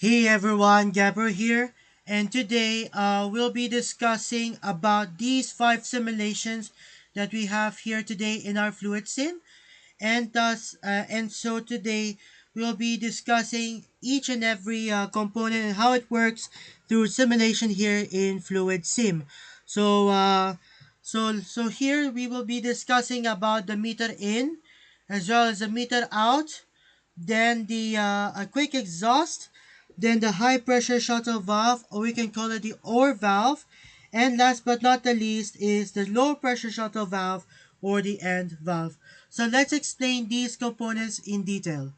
Hey everyone, Gabber here, and today we'll be discussing about these 5 simulations that we have here today in our Fluidsim, and so today we'll be discussing each and every component and how it works through simulation here in Fluidsim. So, so here we will be discussing about the meter in, as well as the meter out, then the a quick exhaust, then the high pressure shuttle valve, or we can call it the OR valve, and last but not the least is the low pressure shuttle valve or the end valve. So let's explain these components in detail.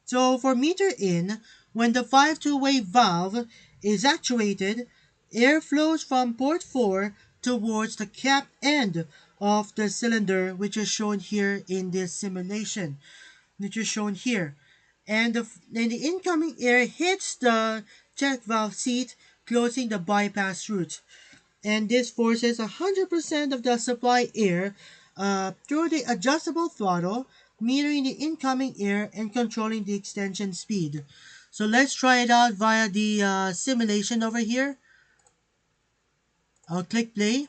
So for meter in, when the 5 two-way valve is actuated, air flows from port 4 towards the cap end of the cylinder, which is shown here in this simulation, which is shown here. And the incoming air hits the check valve seat, closing the bypass route. And this forces 100% of the supply air through the adjustable throttle, metering the incoming air and controlling the extension speed. So let's try it out via the simulation over here. I'll click play.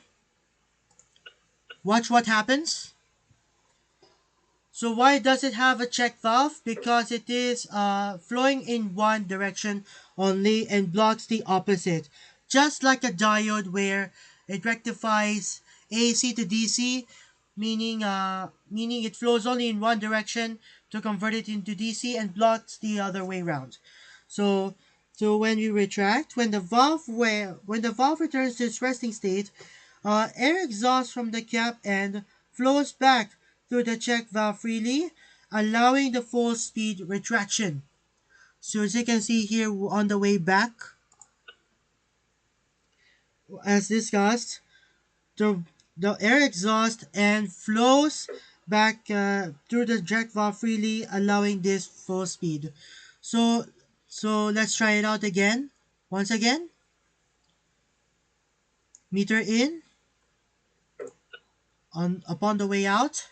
Watch what happens. So why does it have a check valve? Because it is flowing in one direction only and blocks the opposite. Just like a diode where it rectifies AC to DC, meaning it flows only in one direction to convert it into DC and blocks the other way around. So so when we retract, when the valve returns to its resting state, air exhaust from the cap end flows back through the check valve freely, allowing the full speed retraction. So as you can see here on the way back, as discussed, the, the air exhaust and flows back through the check valve freely, allowing this full speed. So so let's try it out again. Once again, meter in, on upon the way out,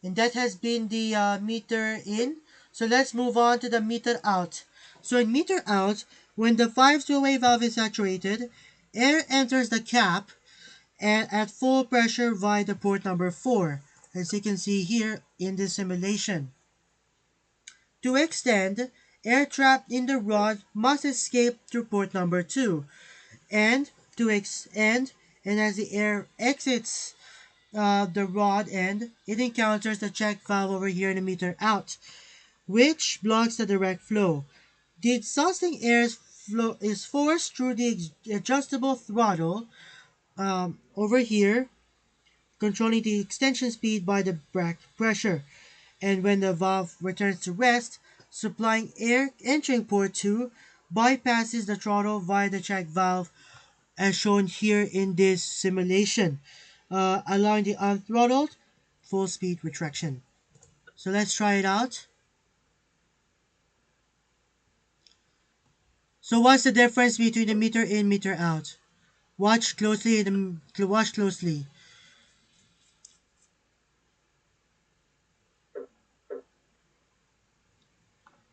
and that has been the meter in. So let's move on to the meter out. So in meter out, when the 5 two-way valve is saturated, air enters the cap and at full pressure via the port number 4, as you can see here in this simulation. To extend, air trapped in the rod must escape through port number 2, and to extend, and as the air exits the rod end, it encounters the check valve over here in the meter out, which blocks the direct flow. The exhausting air flow is forced through the adjustable throttle over here, controlling the extension speed by the back pressure. And when the valve returns to rest, supplying air entering port 2 bypasses the throttle via the check valve as shown here in this simulation, allowing the unthrottled full speed retraction. So let's try it out. So what's the difference between the meter in, meter out? Watch closely. Watch closely.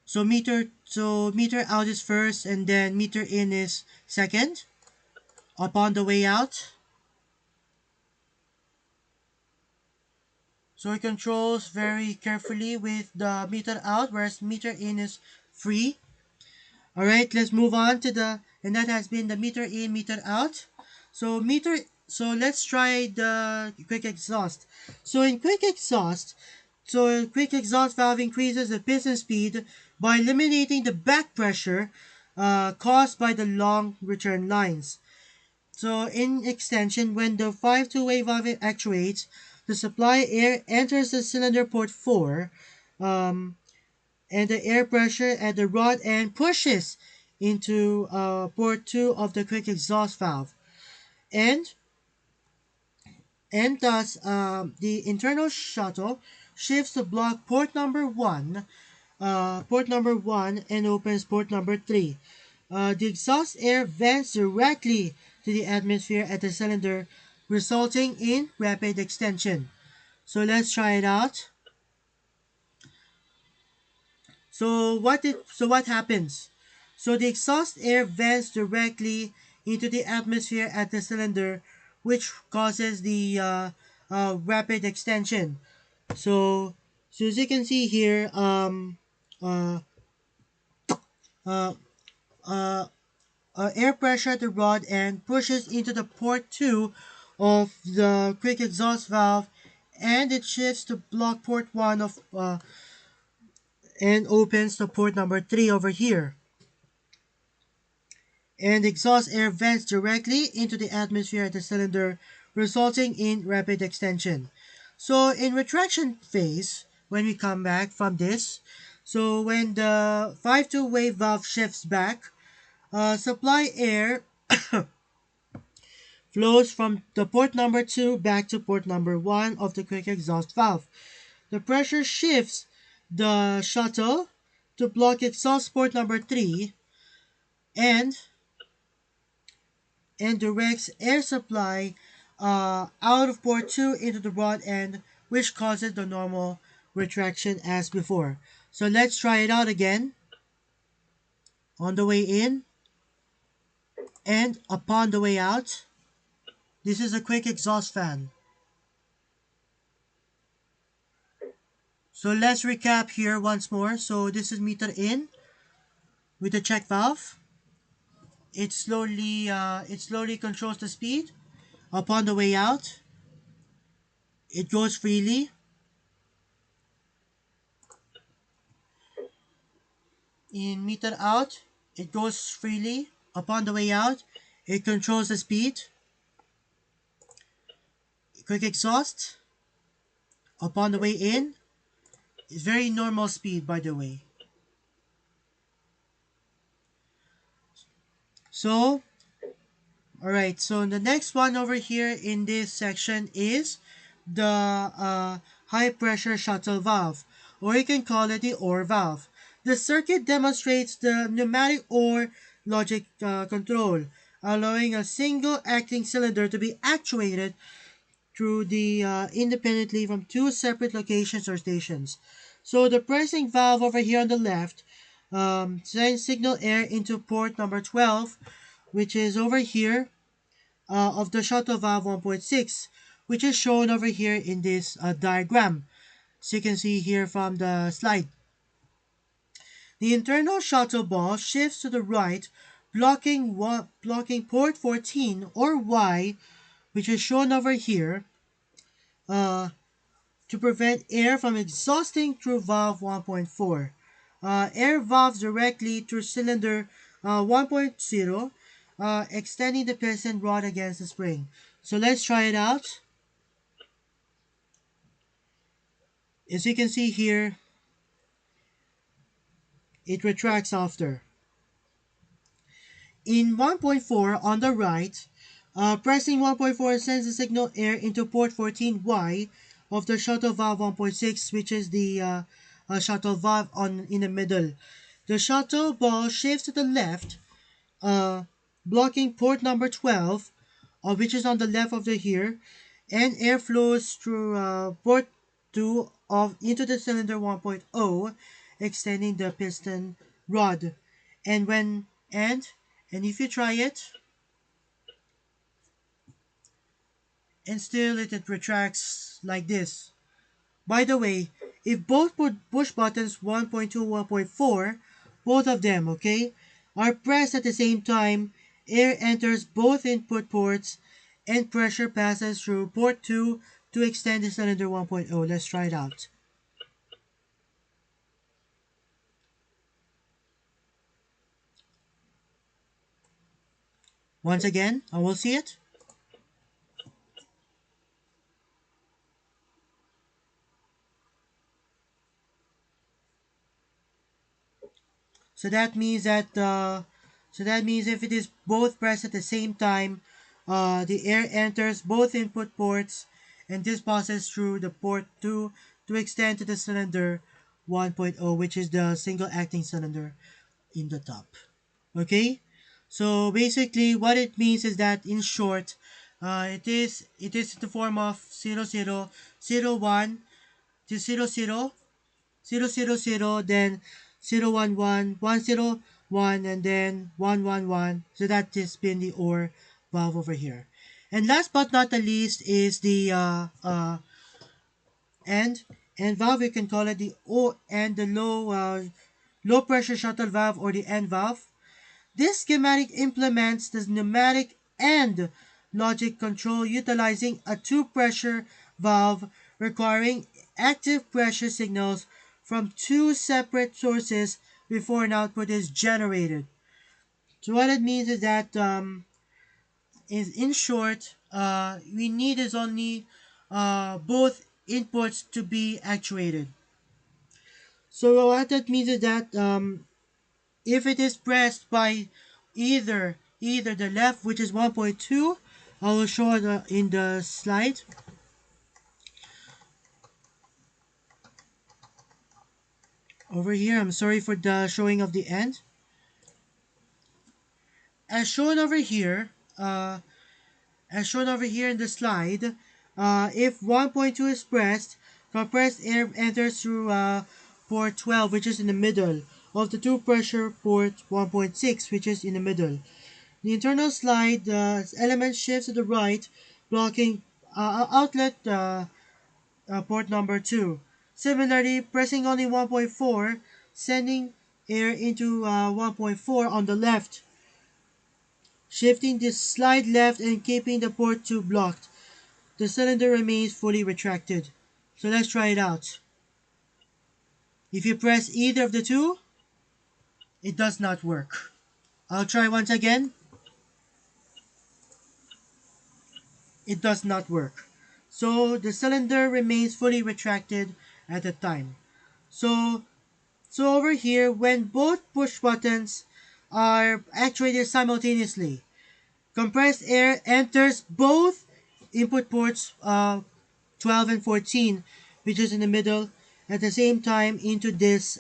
So meter out is first, and then meter in is second. Upon the way out, so it controls very carefully with the meter out, whereas meter in is free. All right, let's move on to and that has been the meter in, meter out. So let's try the quick exhaust. So in quick exhaust, so quick exhaust valve increases the piston speed by eliminating the back pressure caused by the long return lines. So in extension, when the 5 two-way valve actuates, the supply air enters the cylinder port 4, um, and the air pressure at the rod end pushes into port 2 of the quick exhaust valve. And thus the internal shuttle shifts to block port number 1 and opens port number 3. The exhaust air vents directly to the atmosphere at the cylinder, resulting in rapid extension. So let's try it out. So what happens? So the exhaust air vents directly into the atmosphere at the cylinder, which causes the rapid extension. So so as you can see here, uh, uh, uh, air pressure at the rod end pushes into the port 2 of the quick exhaust valve, and it shifts to block port 1 of and opens to port number 3 over here, and exhaust air vents directly into the atmosphere at the cylinder, resulting in rapid extension. So in retraction phase, when we come back from this, so when the 5-2 wave valve shifts back, supply air flows from the port number 2 back to port number 1 of the quick exhaust valve. The pressure shifts the shuttle to block exhaust port number 3, and directs air supply out of port 2 into the rod end, which causes the normal retraction as before. So let's try it out again. On the way in and upon the way out, this is a quick exhaust fan. So let's recap here once more. So this is meter in with the check valve. It slowly controls the speed. Upon the way out, it goes freely. In meter out, it goes freely. Upon the way out, it controls the speed. Quick exhaust. Upon the way in, it's very normal speed, by the way. So, alright, so the next one over here in this section is the high pressure shuttle valve, or you can call it the OR valve. The circuit demonstrates the pneumatic OR logic control, allowing a single acting cylinder to be actuated through the independently from two separate locations or stations. So the pressing valve over here on the left sends signal air into port number 12, which is over here of the shuttle valve 1.6, which is shown over here in this diagram. So you can see here from the slide. The internal shuttle ball shifts to the right, blocking port 14 or Y, which is shown over here, uh, to prevent air from exhausting through valve 1.4. Air valves directly through cylinder 1.0, extending the piston rod against the spring. So let's try it out. As you can see here, it retracts after. In 1.4 on the right, pressing 1.4 sends the signal air into port 14Y of the shuttle valve 1.6, which is the shuttle valve in the middle. The shuttle ball shifts to the left, uh, blocking port number 12, which is on the left of the here, and air flows through port 2 into the cylinder 1.0, extending the piston rod. And when and if you try it, and still it retracts like this. By the way, if both push buttons 1.2, 1.4, both of them, okay, are pressed at the same time, air enters both input ports and pressure passes through port 2 to extend the cylinder 1.0. Let's try it out. Once again, I will see it. So that means if it is both pressed at the same time, the air enters both input ports, and this passes through the port 2 to extend to the cylinder 1.0, which is the single acting cylinder in the top. Okay, so basically what it means is that, in short, it is in the form of 0001 to 00 000, then 0 1 1 1 0 1, and then 1 1 1. So that has been the OR valve over here. And last but not the least is the end valve. We can call it the O and the low pressure shuttle valve, or the end valve. This schematic implements the pneumatic and logic control utilizing a two-pressure valve requiring active pressure signals from two separate sources before an output is generated. So what it means is that, in short, we need is only both inputs to be actuated. So what that means is that, if it is pressed by either the left, which is 1.2, I will show it in the slide over here. I'm sorry for the showing of the end. As shown over here, uh, in the slide, if 1.2 is pressed, compressed air enters through port 12, which is in the middle of the two pressure port 1.6, which is in the middle. The internal slide element shifts to the right, blocking outlet port number 2. Similarly, pressing only 1.4, sending air into 1.4 on the left, shifting the slide left and keeping the port 2 blocked. The cylinder remains fully retracted. So let's try it out. If you press either of the two, it does not work. I'll try once again. It does not work. So the cylinder remains fully retracted at the time. So over here, when both push buttons are actuated simultaneously, compressed air enters both input ports 12 and 14, which is in the middle, at the same time into this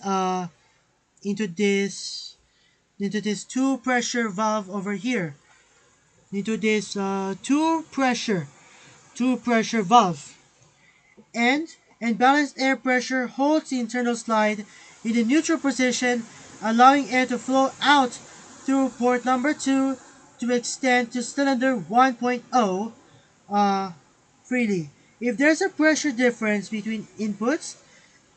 two pressure valve over here, into this two pressure valve. And balanced air pressure holds the internal slide in the neutral position, allowing air to flow out through port number 2 to extend to cylinder 1.0 freely. If there's a pressure difference between inputs,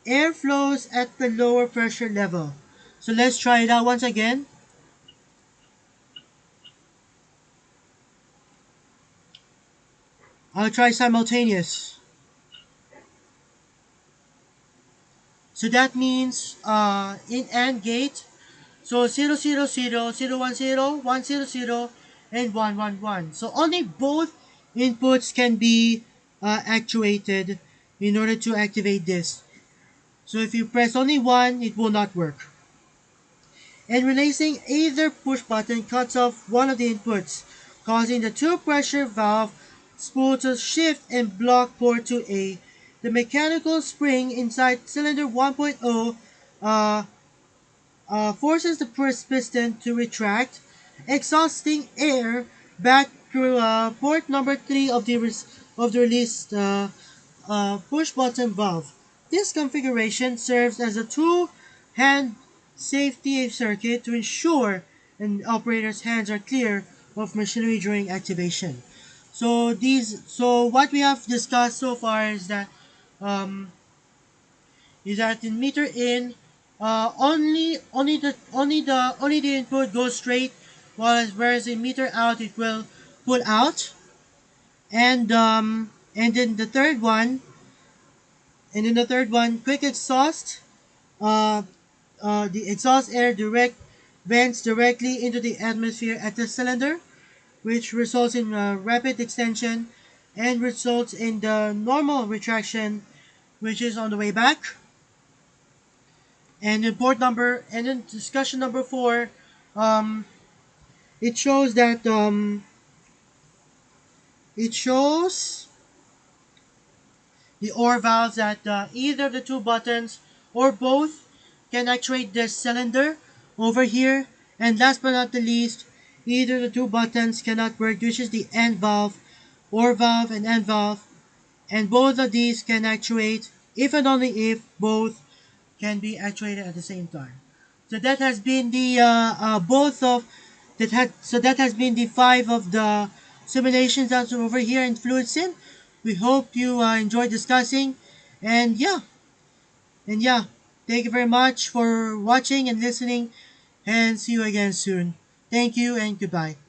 air flows at the lower pressure level. So let's try it out once again. I'll try simultaneous. So that means in AND gate, so 0, 0, 0, 0, 1, 0, 1, 0, 0, and 1, 1, 1. So only both inputs can be actuated in order to activate this. So if you press only one, it will not work. And releasing either push button cuts off one of the inputs, causing the two pressure valve spool to shift and block port 2A. The mechanical spring inside cylinder 1.0 forces the piston to retract, exhausting air back through port number 3 of the released push button valve. This configuration serves as a two-hand safety circuit to ensure an operator's hands are clear of machinery during activation. So what we have discussed so far um, is that in meter in, only the input goes straight, whereas in meter out it will pull out, and then the third one, quick exhaust. Uh, the exhaust air direct vents directly into the atmosphere at the cylinder, which results in rapid extension and results in the normal retraction, which is on the way back. And then discussion number 4, um, it shows that it shows the OR valves that either of the two buttons or both can actuate the cylinder over here. And last but not the least, either the two buttons cannot work, which is the end valve, OR valve, and end valve. And both of these can actuate if and only if both can be actuated at the same time. So that has been the both of that had so that has been the five of the simulations that's over here in Fluidsim. We hope you enjoyed discussing, and yeah, thank you very much for watching and listening, and see you again soon. Thank you and goodbye.